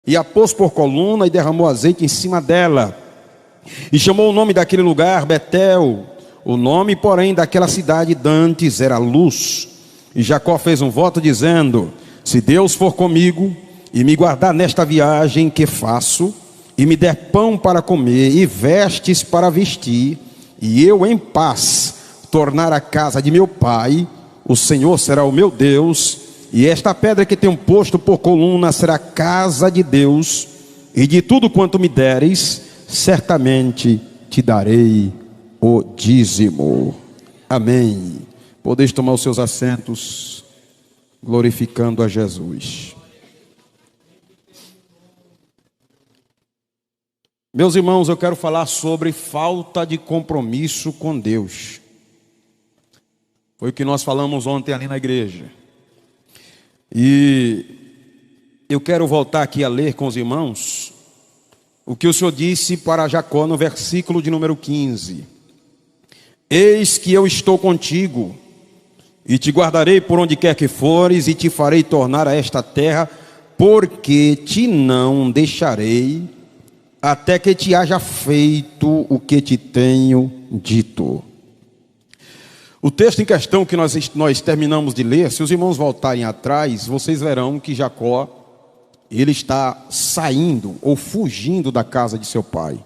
e a pôs por coluna e derramou azeite em cima dela. E chamou o nome daquele lugar Betel. O nome, porém, daquela cidade dantes era Luz. E Jacó fez um voto dizendo: se Deus for comigo e me guardar nesta viagem que faço, e me der pão para comer e vestes para vestir, e eu em paz tornar a casa de meu pai, o Senhor será o meu Deus, e esta pedra que tenho posto por coluna será a casa de Deus, e de tudo quanto me deres, certamente te darei o dízimo. Amém. Podeis tomar os seus assentos, glorificando a Jesus. Meus irmãos, eu quero falar sobre falta de compromisso com Deus. Foi o que nós falamos ontem ali na igreja. E eu quero voltar aqui a ler com os irmãos o que o Senhor disse para Jacó no versículo de número 15. Eis que eu estou contigo, e te guardarei por onde quer que fores, e te farei tornar a esta terra, porque te não deixarei, até que te haja feito o que te tenho dito. O texto em questão que nós terminamos de ler, se os irmãos voltarem atrás, vocês verão que Jacó, ele está saindo ou fugindo da casa de seu pai.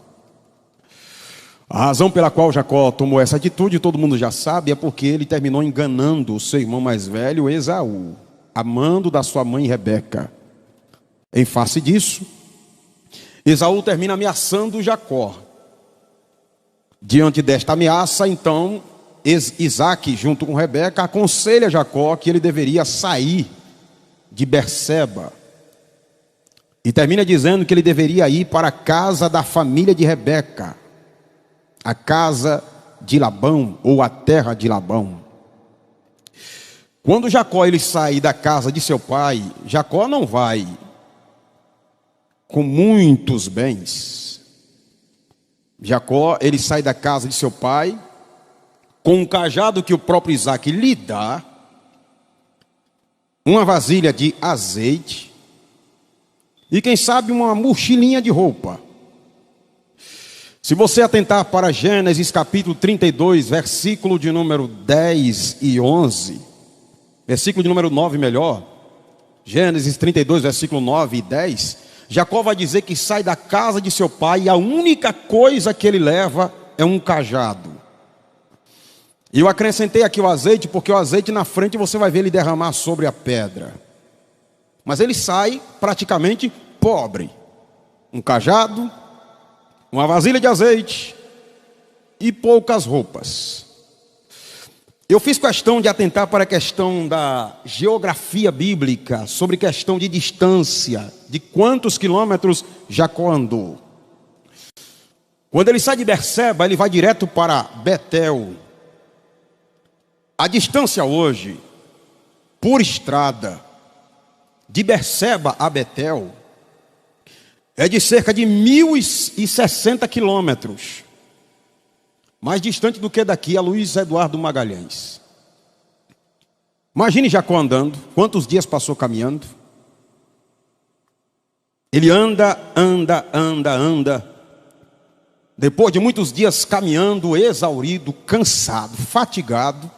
A razão pela qual Jacó tomou essa atitude, todo mundo já sabe, é porque ele terminou enganando o seu irmão mais velho, Esaú, amando da sua mãe Rebeca. Em face disso, Esaú termina ameaçando Jacó. Diante desta ameaça, então, Isaac, junto com Rebeca, aconselha Jacó que ele deveria sair de Berseba. E termina dizendo que ele deveria ir para a casa da família de Rebeca, a casa de Labão, ou a terra de Labão. Quando Jacó ele sai da casa de seu pai, Jacó não vai com muitos bens. Jacó ele sai da casa de seu pai com um cajado que o próprio Isaac lhe dá, uma vasilha de azeite, e quem sabe uma mochilinha de roupa. Se você atentar para Gênesis capítulo 32, versículo de número 10 e 11, versículo de número 9 melhor, Gênesis 32, versículo 9 e 10, Jacó vai dizer que sai da casa de seu pai e a única coisa que ele leva é um cajado. E eu acrescentei aqui o azeite, porque o azeite na frente você vai ver ele derramar sobre a pedra. Mas ele sai praticamente pobre. Um cajado, uma vasilha de azeite e poucas roupas. Eu fiz questão de atentar para a questão da geografia bíblica, sobre questão de distância, de quantos quilômetros Jacó andou. Quando ele sai de Berseba, ele vai direto para Betel. A distância hoje, por estrada, de Berseba a Betel, é de cerca de 1.060 quilômetros. Mais distante do que daqui a Luiz Eduardo Magalhães. Imagine Jacó andando. Quantos dias passou caminhando? Ele anda. Depois de muitos dias caminhando, exaurido, cansado, fatigado,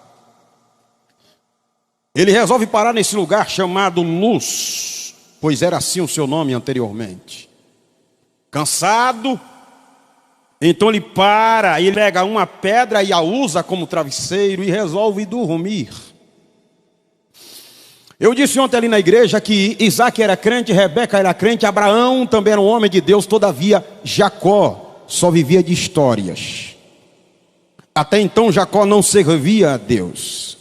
ele resolve parar nesse lugar chamado Luz, pois era assim o seu nome anteriormente. Cansado, então ele para, ele pega uma pedra e a usa como travesseiro e resolve dormir. Eu disse ontem ali na igreja que Isaac era crente, Rebeca era crente, Abraão também era um homem de Deus, todavia Jacó só vivia de histórias. Até então Jacó não servia a Deus.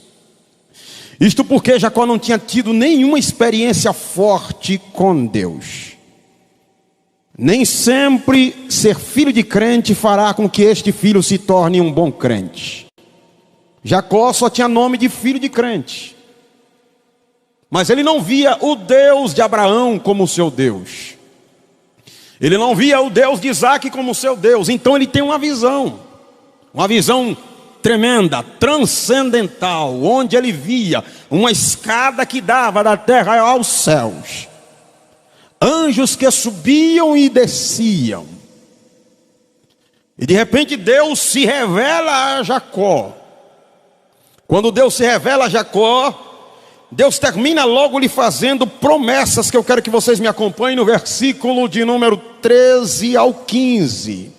Isto porque Jacó não tinha tido nenhuma experiência forte com Deus. Nem sempre ser filho de crente fará com que este filho se torne um bom crente. Jacó só tinha nome de filho de crente. Mas ele não via o Deus de Abraão como seu Deus. Ele não via o Deus de Isaac como seu Deus. Então ele tem uma visão tremenda, transcendental, onde ele via uma escada que dava da terra aos céus. anjos que subiam e desciam. E de repente Deus se revela a Jacó. Quando Deus se revela a Jacó, Deus termina logo lhe fazendo promessas, que eu quero que vocês me acompanhem no versículo de número 13 ao 15.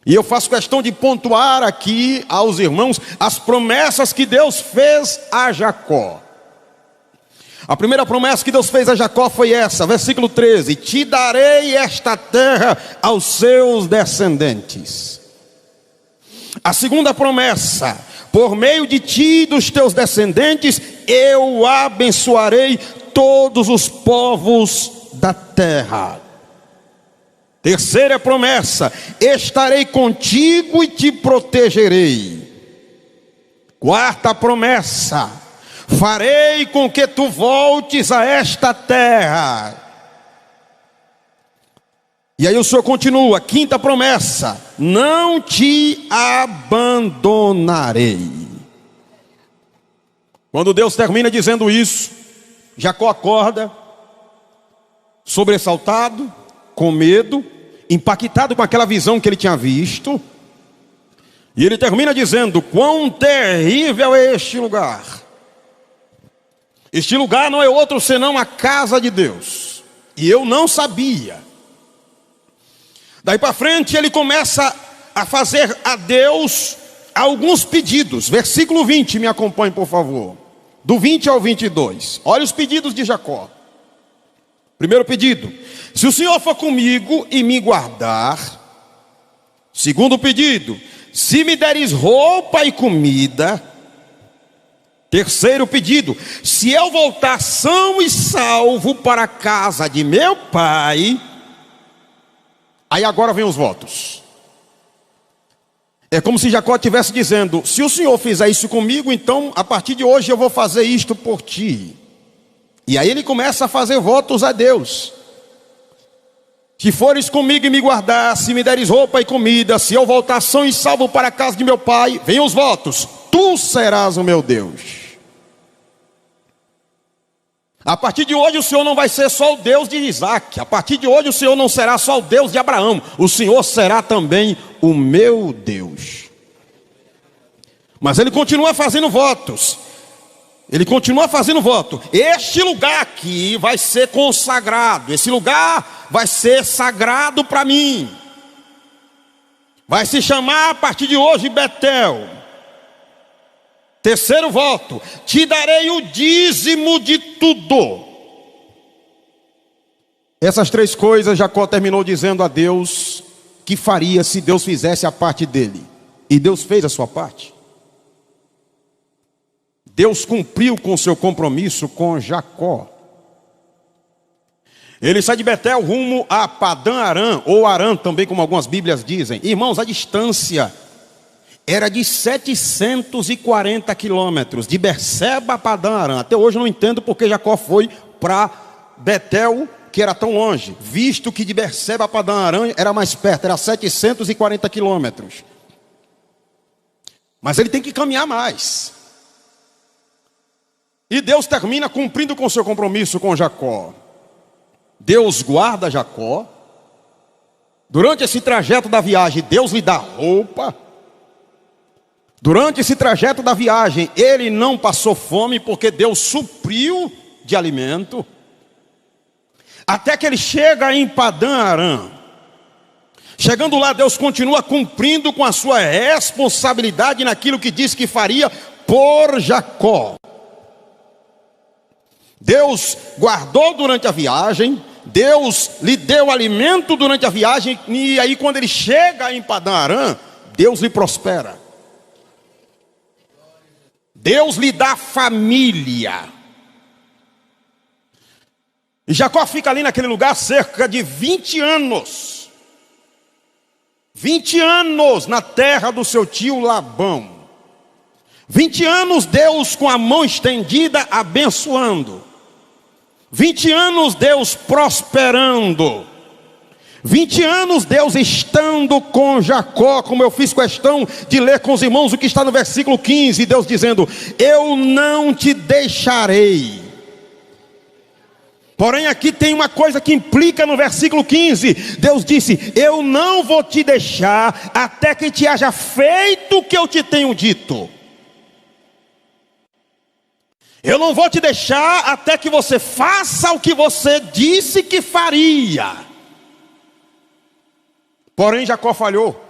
E eu faço questão de pontuar aqui aos irmãos as promessas que Deus fez a Jacó. A primeira promessa que Deus fez a Jacó foi essa, versículo 13: te darei esta terra aos seus descendentes. A segunda promessa: por meio de ti e dos teus descendentes, eu abençoarei todos os povos da terra. Terceira promessa: estarei contigo e te protegerei. Quarta promessa: farei com que tu voltes a esta terra. E aí o Senhor continua. Quinta promessa: não te abandonarei. Quando Deus termina dizendo isso, Jacó acorda, sobressaltado, com medo, impactado com aquela visão que ele tinha visto. E ele termina dizendo: quão terrível é este lugar. Este lugar não é outro senão a casa de Deus. E eu não sabia. Daí para frente ele começa a fazer a Deus alguns pedidos. Versículo 20, me acompanhe por favor. Do 20 ao 22. Olha os pedidos de Jacó. Primeiro pedido: se o Senhor for comigo e me guardar. Segundo pedido: se me deres roupa e comida. Terceiro pedido: se eu voltar são e salvo para a casa de meu pai. Aí agora vem os votos. É como se Jacó estivesse dizendo: se o Senhor fizer isso comigo, então a partir de hoje eu vou fazer isto por ti. E aí ele começa a fazer votos a Deus. Se fores comigo e me guardar, se me deres roupa e comida, se eu voltar são e salvo para a casa de meu pai, vem os votos: tu serás o meu Deus. A partir de hoje o Senhor não vai ser só o Deus de Isaac. A partir de hoje o Senhor não será só o Deus de Abraão. O Senhor será também o meu Deus. Mas ele continua fazendo votos. Ele continua fazendo voto. Este lugar aqui vai ser consagrado. Esse lugar vai ser sagrado para mim. Vai se chamar a partir de hoje Betel. Terceiro voto: te darei o dízimo de tudo. Essas três coisas Jacó terminou dizendo a Deus que faria se Deus fizesse a parte dele. E Deus fez a sua parte. Deus cumpriu com seu compromisso com Jacó. Ele sai de Betel rumo a Padã Arã, ou Arã também, como algumas bíblias dizem. Irmãos, a distância era de 740 quilômetros, de Berseba a Padã Arã. Até hoje eu não entendo porque Jacó foi para Betel, que era tão longe, visto que de Berseba a Padã Arã era mais perto, era 740 quilômetros. Mas ele tem que caminhar mais. E Deus termina cumprindo com seu compromisso com Jacó. Deus guarda Jacó. Durante esse trajeto da viagem, Deus lhe dá roupa. Durante esse trajeto da viagem, ele não passou fome, porque Deus supriu de alimento. Até que ele chega em Padã Arã. Chegando lá, Deus continua cumprindo com a sua responsabilidade naquilo que disse que faria por Jacó. Deus guardou durante a viagem, Deus lhe deu alimento durante a viagem, e aí quando ele chega em Padã Arã, Deus lhe prospera. Deus lhe dá família. E Jacó fica ali naquele lugar cerca de 20 anos. 20 anos na terra do seu tio Labão. 20 anos Deus com a mão estendida abençoando. 20 anos Deus prosperando. 20 anos Deus estando com Jacó, como eu fiz questão de ler com os irmãos o que está no versículo 15, Deus dizendo: eu não te deixarei, Porém aqui tem uma coisa que implica no versículo 15. Deus disse: eu não vou te deixar até que te haja feito o que eu te tenho dito. Eu não vou te deixar até que você faça o que você disse que faria. Porém Jacó falhou.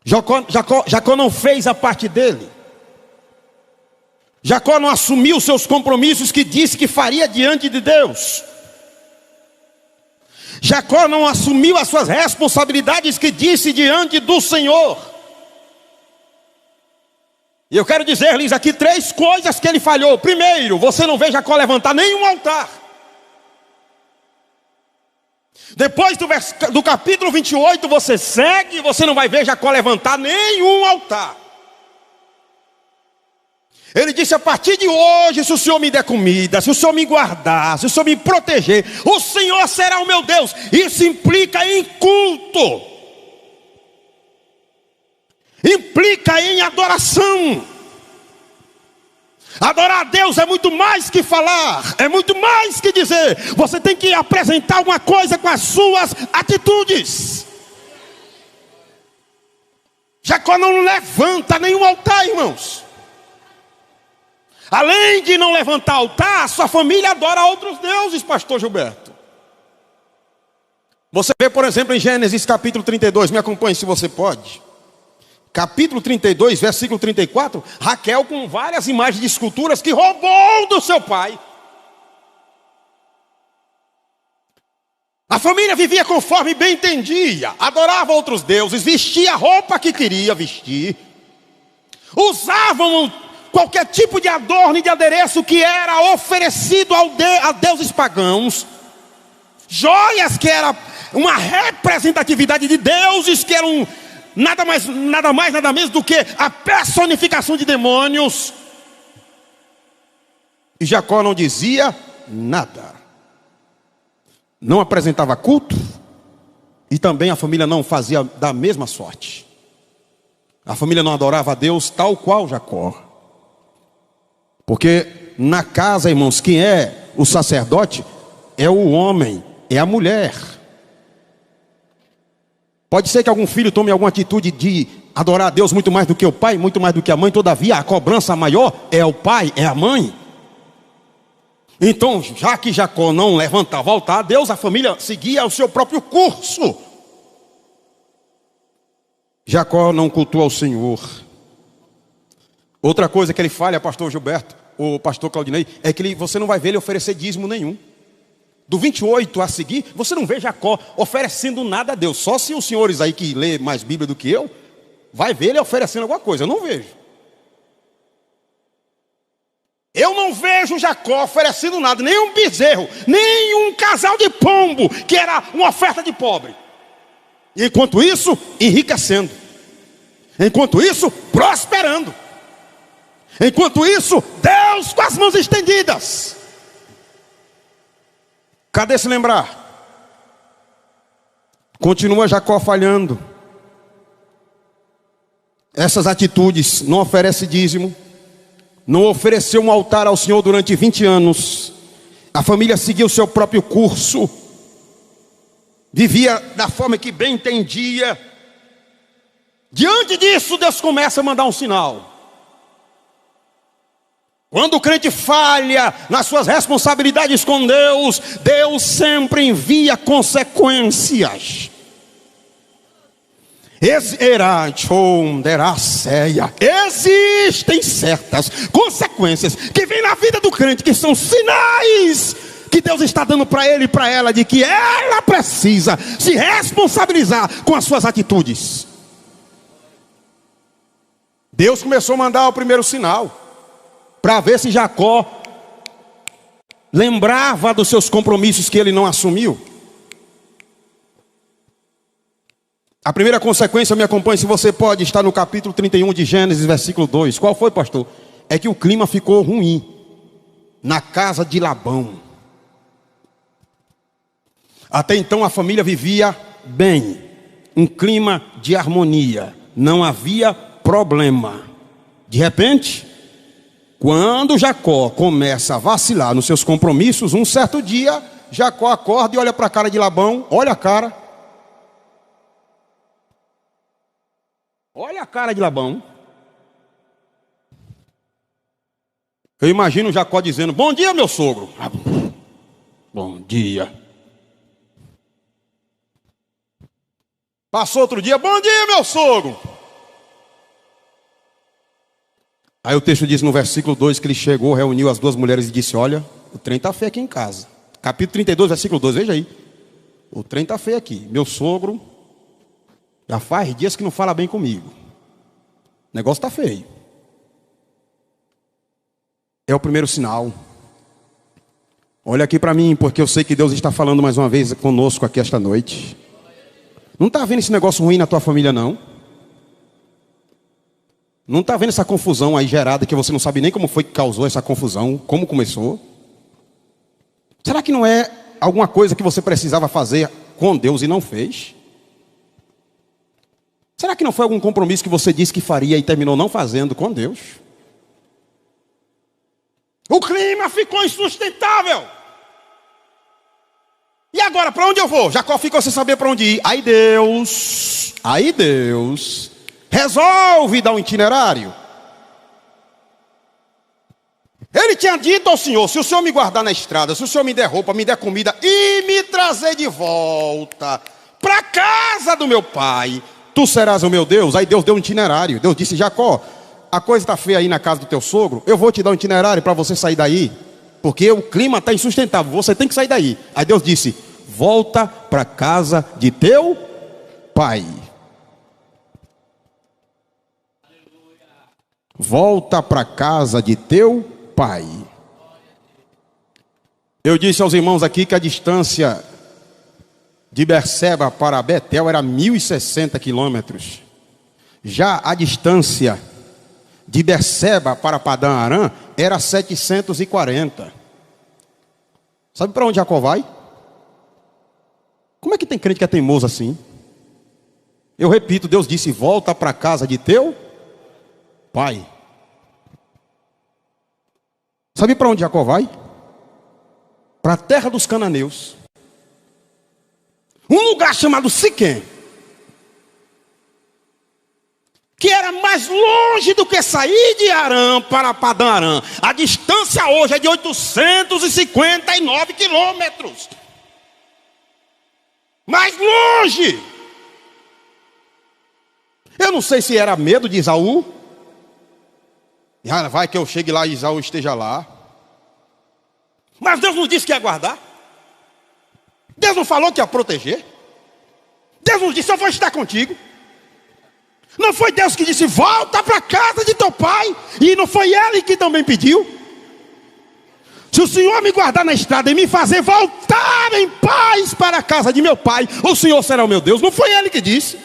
Jacó não fez a parte dele. Jacó não assumiu seus compromissos que disse que faria diante de Deus. Jacó não assumiu as suas responsabilidades que disse diante do Senhor. E eu quero dizer-lhes aqui 3 coisas que ele falhou. Primeiro, você não vê Jacó levantar nenhum altar. Depois do capítulo 28, você segue e você não vai ver Jacó levantar nenhum altar. Ele disse: a partir de hoje, se o Senhor me der comida, se o Senhor me guardar, se o Senhor me proteger, o Senhor será o meu Deus. Isso implica em culto, implica em adoração. Adorar a Deus é muito mais que falar, é muito mais que dizer. Você tem que apresentar alguma coisa com as suas atitudes. Jacó não levanta nenhum altar, irmãos. Além de não levantar altar, sua família adora outros deuses, pastor Gilberto. Você vê, por exemplo, em Gênesis capítulo 32, me acompanhe se você pode. Capítulo 32, versículo 34, Raquel com várias imagens de esculturas que roubou do seu pai. A família vivia conforme bem entendia, adorava outros deuses, vestia a roupa que queria vestir, usavam qualquer tipo de adorno e de adereço que era oferecido a deuses pagãos, joias que era uma representatividade de deuses que eram nada mais, nada menos do que a personificação de demônios. E Jacó não dizia nada, não apresentava culto, e também a família não fazia da mesma sorte. A família não adorava a Deus tal qual Jacó. Porque na casa, irmãos, quem é o sacerdote é o homem, é a mulher. Pode ser que algum filho tome alguma atitude de adorar a Deus muito mais do que o pai, muito mais do que a mãe. Todavia a cobrança maior é o pai, é a mãe. Então, já que Jacó não levantava altar a Deus, a família seguia o seu próprio curso. Jacó não cultua ao Senhor. Outra coisa que ele falha, pastor Gilberto, o pastor Claudinei, é que você não vai ver ele oferecer dízimo nenhum. Do 28 a seguir, você não vê Jacó oferecendo nada a Deus. Só se os senhores aí que lê mais Bíblia do que eu, vai ver ele oferecendo alguma coisa. Eu não vejo. Eu não vejo Jacó oferecendo nada, nem um bezerro, nem um casal de pombo, que era uma oferta de pobre. E enquanto isso, enriquecendo. Enquanto isso, prosperando. Enquanto isso, Deus com as mãos estendidas. Cadê se lembrar? Continua Jacó falhando. Essas atitudes: não oferece dízimo, não ofereceu um altar ao Senhor durante 20 anos. A família seguia o seu próprio curso, vivia da forma que bem entendia. Diante disso, Deus começa a mandar um sinal. Quando o crente falha nas suas responsabilidades com Deus, Deus sempre envia consequências. Existem certas consequências que vêm na vida do crente, que são sinais que Deus está dando para ele e para ela, de que ela precisa se responsabilizar com as suas atitudes. Deus começou a mandar o primeiro sinal, para ver se Jacó lembrava dos seus compromissos que ele não assumiu. A primeira consequência, me acompanhe se você pode, está no capítulo 31 de Gênesis, versículo 2. Qual foi, pastor? É que o clima ficou ruim na casa de Labão. Até então a família vivia bem, um clima de harmonia, não havia problema. De repente, Quando Jacó começa a vacilar nos seus compromissos, um certo dia, Jacó acorda e olha para a cara de Labão. Olha a cara. Olha a cara de Labão. Eu imagino Jacó dizendo: bom dia, meu sogro. Bom dia. Passou outro dia: bom dia, meu sogro. Aí o texto diz no versículo 2 que ele chegou, reuniu as duas mulheres e disse: olha, o trem está feio aqui em casa. Capítulo 32, versículo 2, veja aí. O trem está feio aqui. Meu sogro já faz dias que não fala bem comigo. O negócio está feio. É o primeiro sinal. Olha aqui para mim, porque eu sei que Deus está falando mais uma vez conosco aqui esta noite. Não está vendo esse negócio ruim na tua família, não? Não está vendo essa confusão aí gerada, que você não sabe nem como foi que causou essa confusão, como começou? Será que não é alguma coisa que você precisava fazer com Deus e não fez? Será que não foi algum compromisso que você disse que faria e terminou não fazendo com Deus? O clima ficou insustentável. E agora, para onde eu vou? Jacó ficou sem saber para onde ir. Aí Deus resolve dar um itinerário. Ele tinha dito ao Senhor: se o Senhor me guardar na estrada, se o Senhor me der roupa, me der comida e me trazer de volta para a casa do meu pai, tu serás o meu Deus. Aí Deus deu um itinerário. Deus disse: Jacó, a coisa está feia aí na casa do teu sogro, eu vou te dar um itinerário para você sair daí, porque o clima está insustentável, você tem que sair daí. Aí Deus disse: volta para a casa de teu pai. Volta para a casa de teu pai. Eu disse aos irmãos aqui que a distância de Berseba para Betel era 1.060 quilômetros. Já a distância de Berseba para Padã Arã era 740. Sabe para onde Jacó vai? Como é que tem crente que é teimoso assim? Eu repito, Deus disse: volta para a casa de teu pai. Sabe para onde Jacó vai? Para a terra dos cananeus. Um lugar chamado Siquém, que era mais longe do que sair de Arã para Padã Arã. A distância hoje é de 859 quilômetros. Mais longe. Eu não sei se era medo de Esaú. Vai que eu chegue lá e Esaú esteja lá. Mas Deus não disse que ia guardar. Deus não falou que ia proteger. Deus não disse: eu vou estar contigo. Não foi Deus que disse: volta para a casa de teu pai. E não foi ele que também pediu: se o Senhor me guardar na estrada e me fazer voltar em paz para a casa de meu pai, o Senhor será o meu Deus. Não foi ele que disse.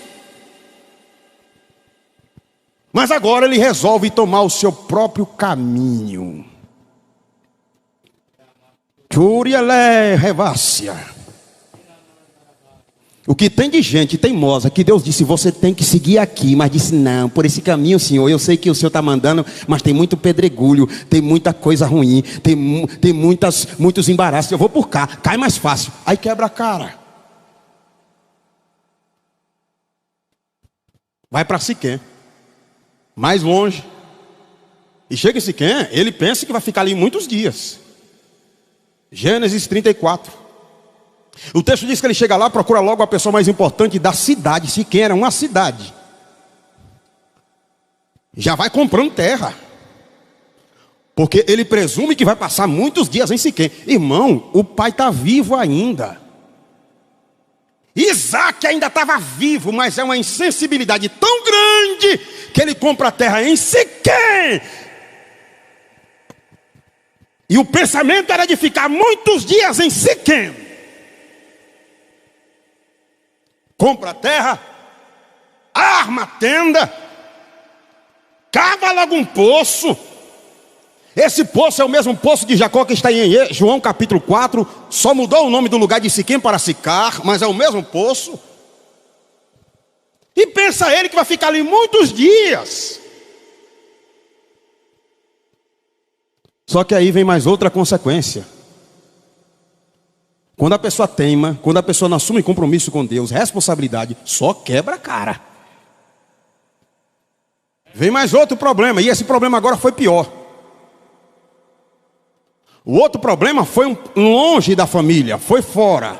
Mas agora ele resolve tomar o seu próprio caminho. Curielé revácia. O que tem de gente teimosa que Deus disse: você tem que seguir aqui, mas disse: não, por esse caminho, Senhor, eu sei que o Senhor está mandando, mas tem muito pedregulho, tem muita coisa ruim, tem muitos embaraços, eu vou por cá, cai mais fácil. Aí quebra a cara. Vai para Siquém, mais longe. E chega em Siquém, ele pensa que vai ficar ali muitos dias. Gênesis 34. O texto diz que ele chega lá, procura logo a pessoa mais importante da cidade. Siquém era uma cidade. Já vai comprando terra, porque ele presume que vai passar muitos dias em Siquém. Irmão, o pai está vivo ainda. Isaac ainda estava vivo, mas é uma insensibilidade tão grande que ele compra a terra em Siquém. E o pensamento era de ficar muitos dias em Siquém. Compra a terra, arma a tenda, cava logo um poço. Esse poço é o mesmo poço de Jacó que está em João capítulo 4. Só mudou o nome do lugar de Siquém para Sicar, mas é o mesmo poço. E pensa ele que vai ficar ali muitos dias. Só que aí vem mais outra consequência. Quando a pessoa teima, quando a pessoa não assume compromisso com Deus, responsabilidade, só quebra a cara. Vem mais outro problema, e esse problema agora foi pior. O outro problema foi longe da família, foi fora.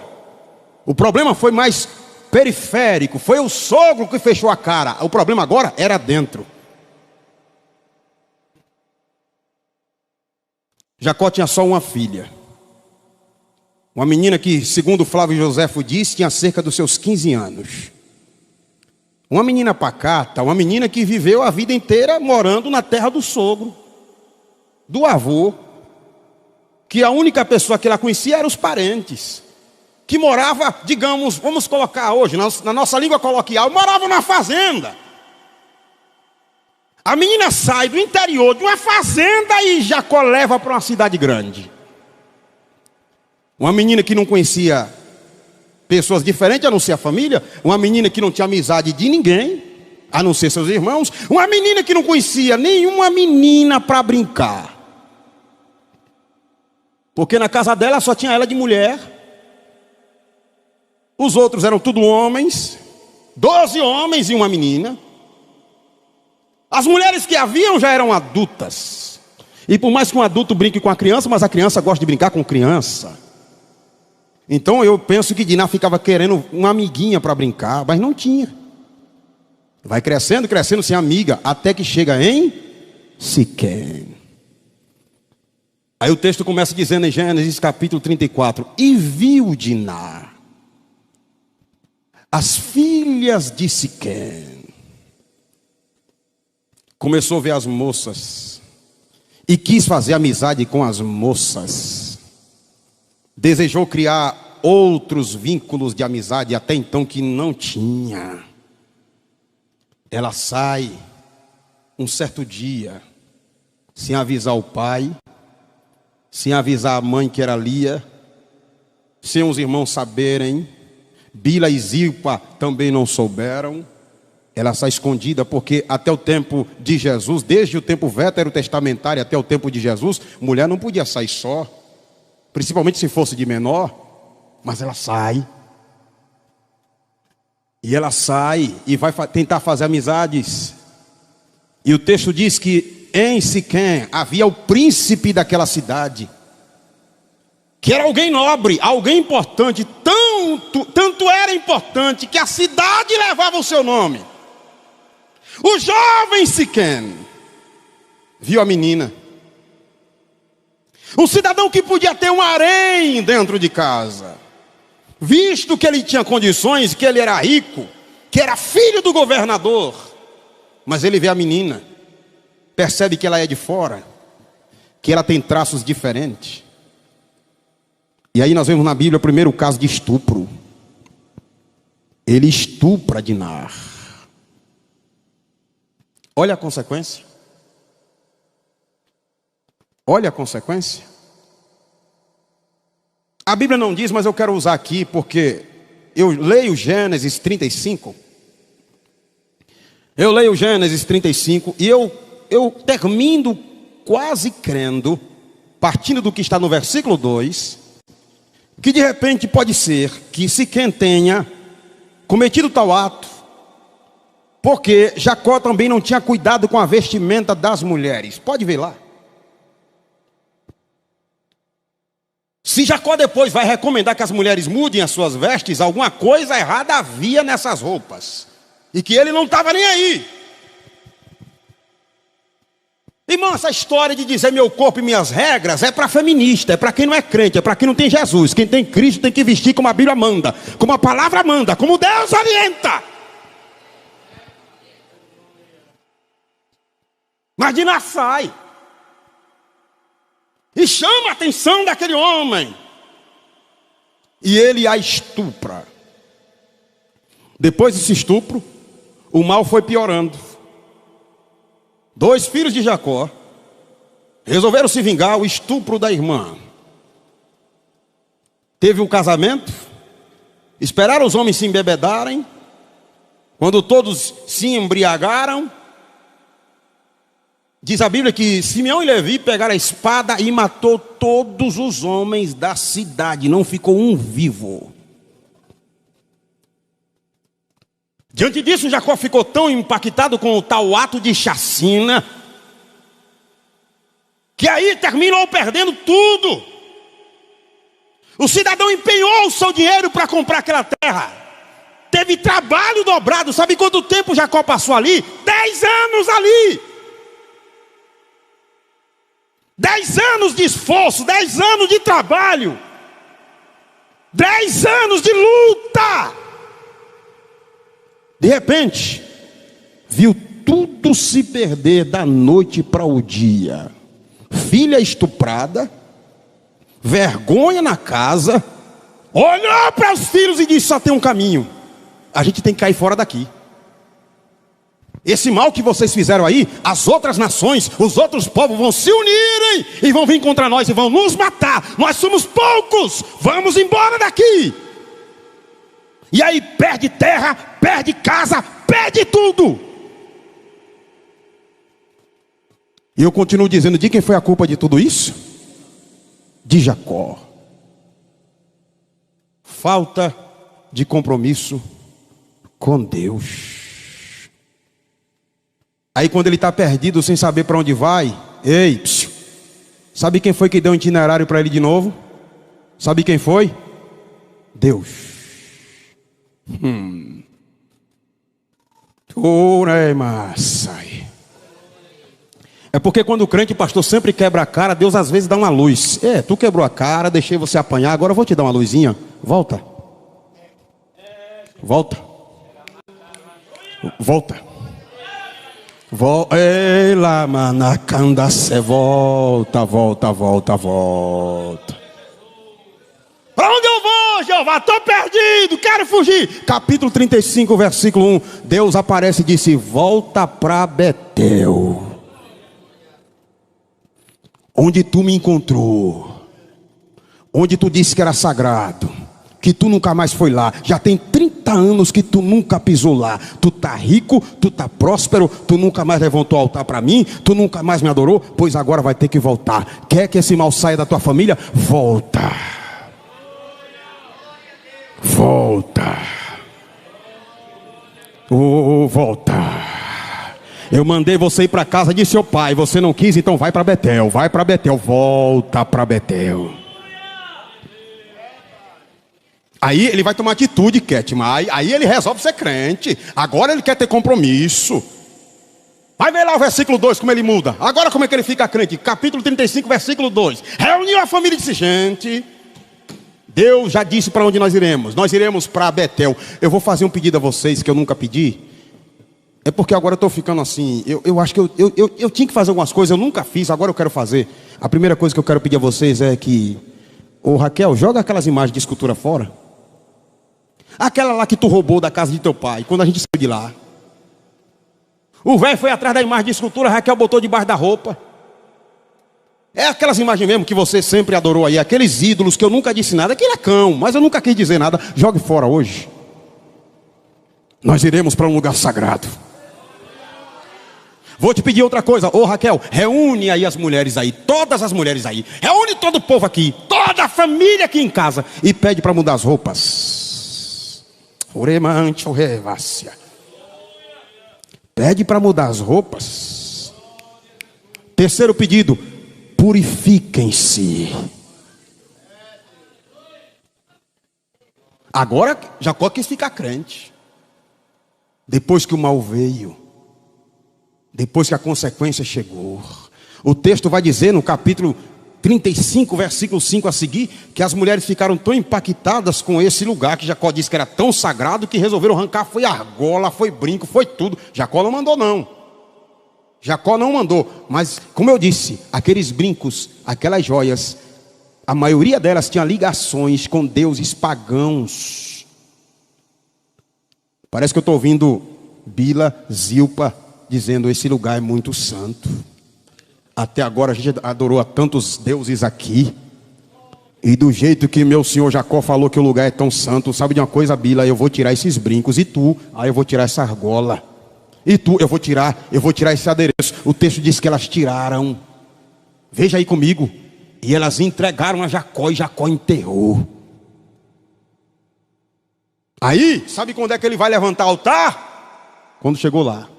O problema foi mais periférico, foi o sogro que fechou a cara. O problema agora era dentro. Jacó tinha só uma filha. Uma menina que, segundo Flávio Joséfo diz, tinha cerca dos seus 15 anos. Uma menina pacata, uma menina que viveu a vida inteira morando na terra do sogro, do avô, que a única pessoa que ela conhecia eram os parentes, que morava, digamos, vamos colocar hoje, na nossa língua coloquial, morava na fazenda. A menina sai do interior de uma fazenda e Jacó leva para uma cidade grande. Uma menina que não conhecia pessoas diferentes a não ser a família, uma menina que não tinha amizade de ninguém, a não ser seus irmãos, uma menina que não conhecia nenhuma menina para brincar. Porque na casa dela só tinha ela de mulher, os outros eram tudo homens, 12 homens e uma menina. As mulheres que haviam já eram adultas. E por mais que um adulto brinque com a criança, mas a criança gosta de brincar com criança. Então eu penso que Diná ficava querendo uma amiguinha para brincar, mas não tinha. Vai crescendo, crescendo sem amiga, até que chega em Siquém. Aí o texto começa dizendo em Gênesis capítulo 34: E viu Diná as filhas de Siquém. Começou a ver as moças e quis fazer amizade com as moças. Desejou criar outros vínculos de amizade até então que não tinha. Ela sai um certo dia, sem avisar o pai, sem avisar a mãe que era Lia, sem os irmãos saberem. Bila e Zilpa também não souberam. Ela sai escondida porque até o tempo de Jesus, desde o tempo veterotestamentário até o tempo de Jesus, mulher não podia sair só, principalmente se fosse de menor. Mas ela sai. E ela sai e vai tentar fazer amizades. E o texto diz que em Siquém havia o príncipe daquela cidade, que era alguém nobre, alguém importante, tanto era importante que a cidade levava o seu nome. O jovem Siquém viu a menina, um cidadão que podia ter um harém dentro de casa, visto que ele tinha condições, que ele era rico, que era filho do governador. Mas ele vê a menina, percebe que ela é de fora, que ela tem traços diferentes. E aí nós vemos na Bíblia o primeiro caso de estupro. Ele estupra Diná. Olha a consequência. Olha a consequência. A Bíblia não diz, mas eu quero usar aqui porque eu leio Gênesis 35. Eu leio Gênesis 35 e eu termino quase crendo, partindo do que está no versículo 2, que de repente pode ser que Siquém tenha cometido tal ato, porque Jacó também não tinha cuidado com a vestimenta das mulheres. Pode ver lá. Se Jacó depois vai recomendar que as mulheres mudem as suas vestes, alguma coisa errada havia nessas roupas, e que ele não estava nem aí. Irmão, essa história de dizer meu corpo e minhas regras é para feminista, é para quem não é crente, é para quem não tem Jesus. Quem tem Cristo tem que vestir como a Bíblia manda, como a palavra manda, como Deus orienta. Mas Diná sai e chama a atenção daquele homem, e ele a estupra. Depois desse estupro, o mal foi piorando. 2 filhos de Jacó resolveram se vingar o estupro da irmã. Teve um casamento, esperaram os homens se embebedarem. Quando todos se embriagaram, Diz a Bíblia que Simeão e Levi pegaram a espada e matou todos os homens da cidade. Não ficou um vivo. Diante disso, Jacó ficou tão impactado com o tal ato de chacina, que aí terminou perdendo tudo. O cidadão empenhou o seu dinheiro para comprar aquela terra. Teve trabalho dobrado. Sabe quanto tempo Jacó passou ali? 10 anos ali. 10 anos de esforço, 10 anos de trabalho, 10 anos de luta. De repente, viu tudo se perder da noite para o dia. Filha estuprada, vergonha na casa, olhou para os filhos e disse: só tem um caminho, a gente tem que cair fora daqui. Esse mal que vocês fizeram aí, as outras nações, os outros povos vão se unirem e vão vir contra nós e vão nos matar. Nós somos poucos, vamos embora daqui. E aí perde terra, perde casa, perde tudo. E eu continuo dizendo: de quem foi a culpa de tudo isso? De Jacó. Falta de compromisso com Deus. Aí quando ele está perdido, sem saber para onde vai, ei, sabe quem foi que deu um itinerário para ele de novo? Sabe quem foi? Deus. É porque quando o crente, pastor, sempre quebra a cara, Deus às vezes dá uma luz. Tu quebrou a cara, deixei você apanhar, agora eu vou te dar uma luzinha. Volta. Volta. Volta. Ei lá, manacandacé, volta. Para onde eu vou, Jeová? Estou perdido, quero fugir. Capítulo 35, versículo 1. Deus aparece e disse: volta para Betel, onde tu me encontrou, onde tu disse que era sagrado, que tu nunca mais foi lá. Já tem 30 anos que tu nunca pisou lá. Tu tá rico, tu tá próspero, tu nunca mais levantou altar para mim, tu nunca mais me adorou, pois agora vai ter que voltar. Quer que esse mal saia da tua família? Volta. Volta. Volta. Eu mandei você ir para casa de seu pai, você não quis, então vai para Betel. Vai para Betel, volta para Betel. Aí ele vai tomar atitude, Ketma. Aí ele resolve ser crente. Agora ele quer ter compromisso. Vai ver lá o versículo 2, como ele muda. Agora como é que ele fica crente? Capítulo 35, versículo 2. Reuniu a família e disse: gente, Deus já disse para onde nós iremos. Nós iremos para Betel. Eu vou fazer um pedido a vocês que eu nunca pedi. É porque agora eu estou ficando assim. Eu acho que eu tinha que fazer algumas coisas, eu nunca fiz, agora eu quero fazer. A primeira coisa que eu quero pedir a vocês é que... Raquel, joga aquelas imagens de escultura fora. Aquela lá que tu roubou da casa de teu pai, quando a gente saiu de lá. O velho foi atrás da imagem de escultura, Raquel botou debaixo da roupa. É aquelas imagens mesmo que você sempre adorou aí, aqueles ídolos que eu nunca disse nada. Aquele é cão, mas eu nunca quis dizer nada. Jogue fora hoje. Nós iremos para um lugar sagrado. Vou te pedir outra coisa, Raquel, reúne aí as mulheres aí, todas as mulheres aí. Reúne todo o povo aqui, toda a família aqui em casa, e pede para mudar as roupas. Pede para mudar as roupas. Terceiro pedido: purifiquem-se. Agora Jacó quis ficar crente. Depois que o mal veio, depois que a consequência chegou, o texto vai dizer no capítulo 35, versículo 5 a seguir, que as mulheres ficaram tão impactadas com esse lugar, que Jacó disse que era tão sagrado, que resolveram arrancar, foi argola, foi brinco, foi tudo. Jacó não mandou não. Jacó não mandou, mas como eu disse, aqueles brincos, aquelas joias, a maioria delas tinha ligações com deuses pagãos. Parece que eu estou ouvindo Bila, Zilpa, dizendo: esse lugar é muito santo. Até agora a gente adorou a tantos deuses aqui. E do jeito que meu senhor Jacó falou que o lugar é tão santo, sabe de uma coisa, Bila? Eu vou tirar esses brincos. E tu? Eu vou tirar essa argola. E tu, eu vou tirar esse adereço. O texto diz que elas tiraram. Veja aí comigo. E elas entregaram a Jacó e Jacó enterrou. Aí, sabe quando é que ele vai levantar o altar? Quando chegou lá.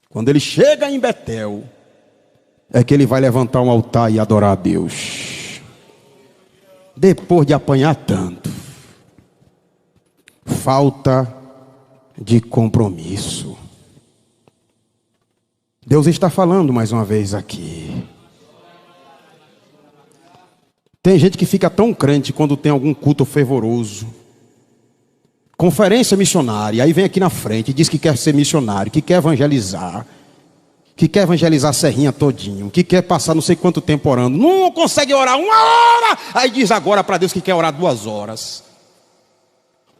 Quando ele chega em Betel, é que ele vai levantar um altar e adorar a Deus. Depois de apanhar tanto. Falta de compromisso. Deus está falando mais uma vez aqui. Tem gente que fica tão crente quando tem algum culto fervoroso. Conferência missionária, aí vem aqui na frente e diz que quer ser missionário, que quer evangelizar a Serrinha todinho, que quer passar não sei quanto tempo orando, não consegue orar 1 hora, aí diz agora para Deus que quer orar 2 horas.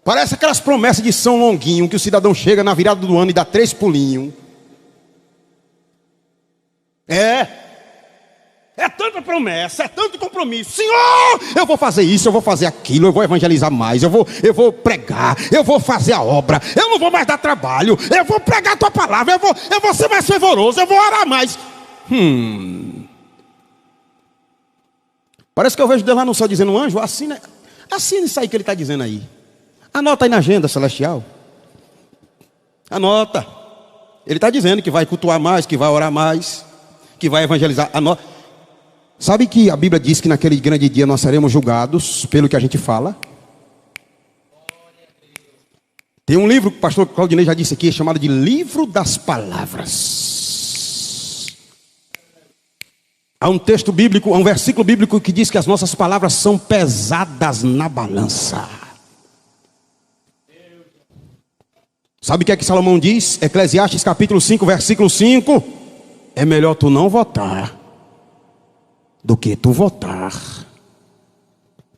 Parece aquelas promessas de São Longuinho, que o cidadão chega na virada do ano e dá 3 pulinhos. É tanta promessa, é tanto compromisso. Senhor, eu vou fazer isso, eu vou fazer aquilo, eu vou evangelizar mais, eu vou pregar, eu vou fazer a obra, eu não vou mais dar trabalho, eu vou pregar a tua palavra, eu vou ser mais fervoroso, eu vou orar mais. Parece que eu vejo Deus lá no céu dizendo: anjo, assina isso aí que ele está dizendo aí. Anota aí na agenda celestial. Anota. Ele está dizendo que vai cultuar mais, que vai orar mais, que vai evangelizar. Anota. Sabe que a Bíblia diz que naquele grande dia nós seremos julgados pelo que a gente fala? Tem um livro que o pastor Claudinei já disse aqui, chamado de Livro das Palavras. Há um texto bíblico, há um versículo bíblico que diz que as nossas palavras são pesadas na balança. Sabe o que é que Salomão diz? Eclesiastes capítulo 5, versículo 5. É melhor tu não votar do que tu votar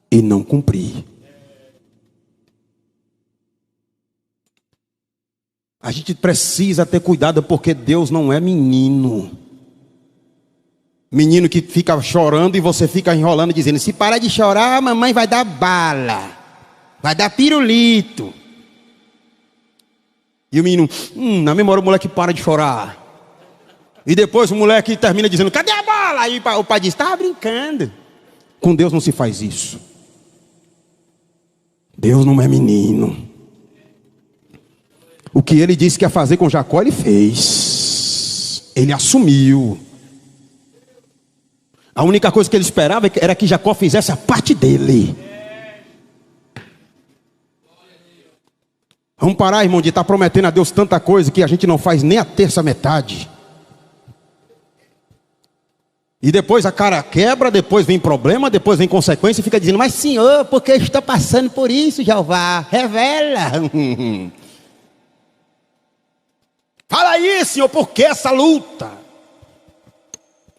e não cumprir. A gente precisa ter cuidado, porque Deus não é menino. Menino que fica chorando e você fica enrolando dizendo: se parar de chorar, a mamãe vai dar bala, vai dar pirulito. E o menino, na memória o moleque para de chorar. E depois o moleque termina dizendo: cadê a bola? Aí o pai diz: estava brincando. Com Deus não se faz isso. Deus não é menino. O que ele disse que ia fazer com Jacó, ele fez. Ele assumiu. A única coisa que ele esperava era que Jacó fizesse a parte dele. Vamos parar, irmão, de estar prometendo a Deus tanta coisa que a gente não faz nem a terça metade. E depois a cara quebra, depois vem problema, depois vem consequência e fica dizendo: mas Senhor, por que eu estou passando por isso, Jeová? Revela. Fala aí, Senhor, por que essa luta?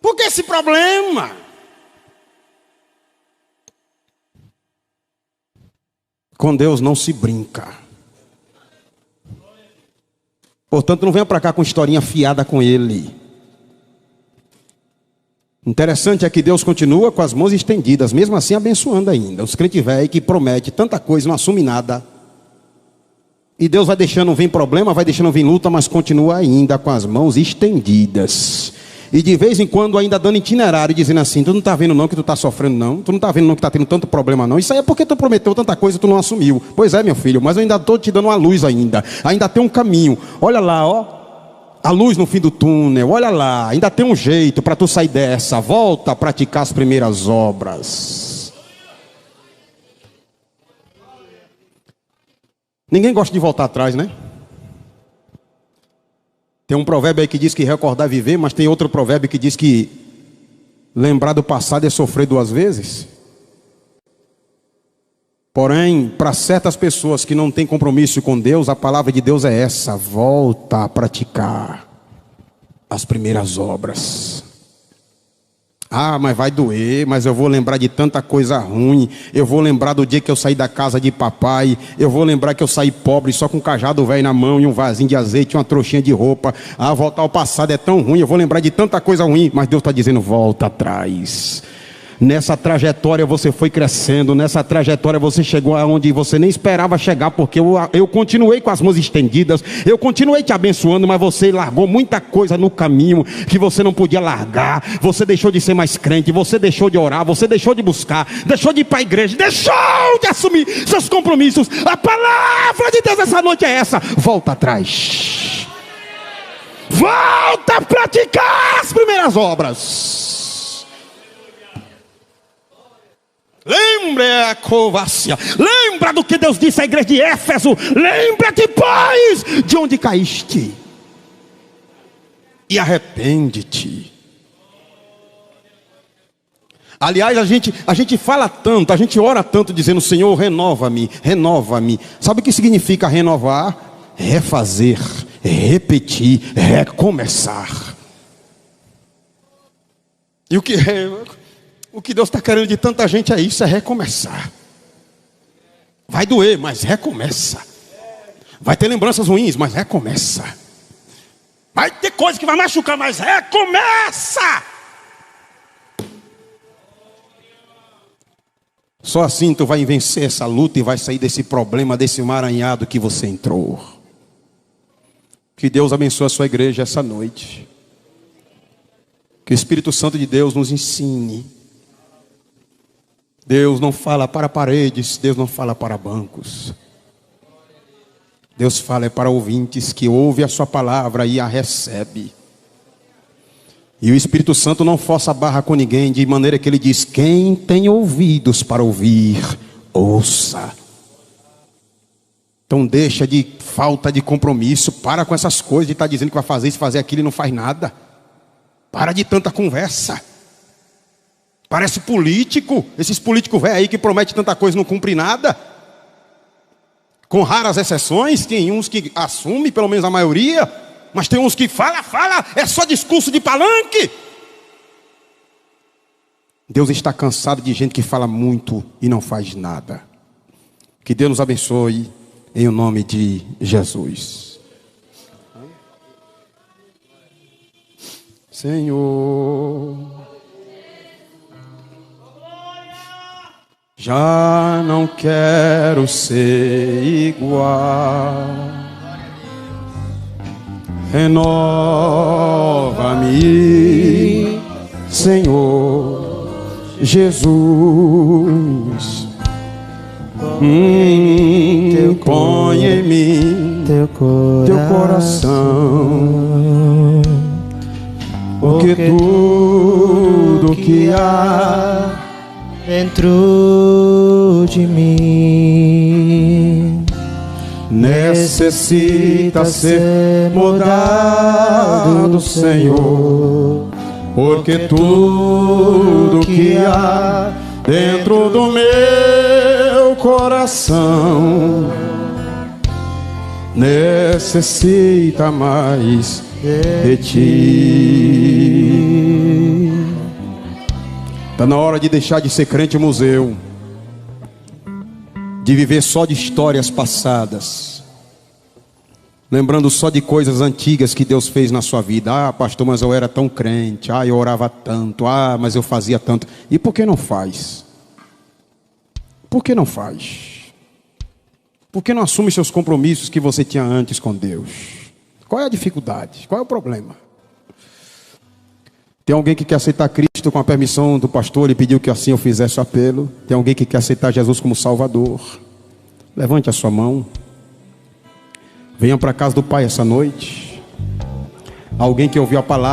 Por que esse problema? Com Deus não se brinca. Portanto, não venha para cá com historinha fiada com ele. Interessante é que Deus continua com as mãos estendidas, mesmo assim abençoando ainda. Os crentes velhos que promete tanta coisa, não assume nada. E Deus vai deixando vir problema, vai deixando vir luta, mas continua ainda com as mãos estendidas. E de vez em quando ainda dando itinerário, dizendo assim: tu não está vendo não que tu está sofrendo não? Tu não está vendo não que está tendo tanto problema não? Isso aí é porque tu prometeu tanta coisa e tu não assumiu. Pois é, meu filho, mas eu ainda estou te dando uma luz ainda. Ainda tem um caminho. Olha lá, ó. A luz no fim do túnel. Olha lá, ainda tem um jeito para tu sair dessa. Volta a praticar as primeiras obras. Ninguém gosta de voltar atrás, né? Tem um provérbio aí que diz que recordar é viver, mas tem outro provérbio que diz que lembrar do passado é sofrer 2 vezes. Porém, para certas pessoas que não têm compromisso com Deus, a palavra de Deus é essa: volta a praticar as primeiras obras. Ah, mas vai doer, mas eu vou lembrar de tanta coisa ruim. Eu vou lembrar do dia que eu saí da casa de papai. Eu vou lembrar que eu saí pobre, só com um cajado velho na mão e um vasinho de azeite, uma trouxinha de roupa. Ah, voltar ao passado é tão ruim. Eu vou lembrar de tanta coisa ruim. Mas Deus está dizendo: volta atrás. Nessa trajetória você foi crescendo, nessa trajetória você chegou aonde você nem esperava chegar, porque eu continuei com as mãos estendidas, eu continuei te abençoando, mas você largou muita coisa no caminho que você não podia largar. Você deixou de ser mais crente, você deixou de orar, você deixou de buscar, deixou de ir para a igreja, deixou de assumir seus compromissos. A palavra de Deus essa noite é essa: volta atrás, volta a praticar as primeiras obras. Lembra a covácia, lembra do que Deus disse à igreja de Éfeso: lembra-te, pois, de onde caíste, e arrepende-te. Aliás, a gente fala tanto, a gente ora tanto dizendo: Senhor, renova-me, renova-me. Sabe o que significa renovar? Refazer, repetir, recomeçar. E o que Deus está querendo de tanta gente é isso: é recomeçar. Vai doer, mas recomeça. Vai ter lembranças ruins, mas recomeça. Vai ter coisa que vai machucar, mas recomeça. Só assim tu vai vencer essa luta e vai sair desse problema, desse emaranhado que você entrou. Que Deus abençoe a sua igreja essa noite. Que o Espírito Santo de Deus nos ensine. Deus não fala para paredes, Deus não fala para bancos. Deus fala para ouvintes que ouvem a sua palavra e a recebe. E o Espírito Santo não força a barra com ninguém, de maneira que ele diz: quem tem ouvidos para ouvir, ouça. Então deixa de falta de compromisso, para com essas coisas de estar dizendo que vai fazer isso, fazer aquilo e não faz nada. Para de tanta conversa. Parece político, esses políticos velhos aí que prometem tanta coisa e não cumprem nada. Com raras exceções, tem uns que assumem, pelo menos a maioria. Mas tem uns que fala, é só discurso de palanque. Deus está cansado de gente que fala muito e não faz nada. Que Deus nos abençoe, em o nome de Jesus. Senhor, já não quero ser igual. Renova-me, Senhor Jesus. Põe em mim teu coração, porque tudo que há dentro de mim necessita ser mudado, Senhor, porque tudo que há dentro do meu coração necessita mais de ti. Está na hora de deixar de ser crente museu, de viver só de histórias passadas, lembrando só de coisas antigas que Deus fez na sua vida. Ah, pastor, mas eu era tão crente. Ah, eu orava tanto. Ah, mas eu fazia tanto. E por que não faz? Por que não faz? Por que não assume seus compromissos que você tinha antes com Deus? Qual é a dificuldade? Qual é o problema? Tem alguém que quer aceitar Cristo com a permissão do pastor? Ele pediu que assim eu fizesse o apelo. Tem alguém que quer aceitar Jesus como Salvador? Levante a sua mão. Venha para a casa do Pai essa noite. Alguém que ouviu a palavra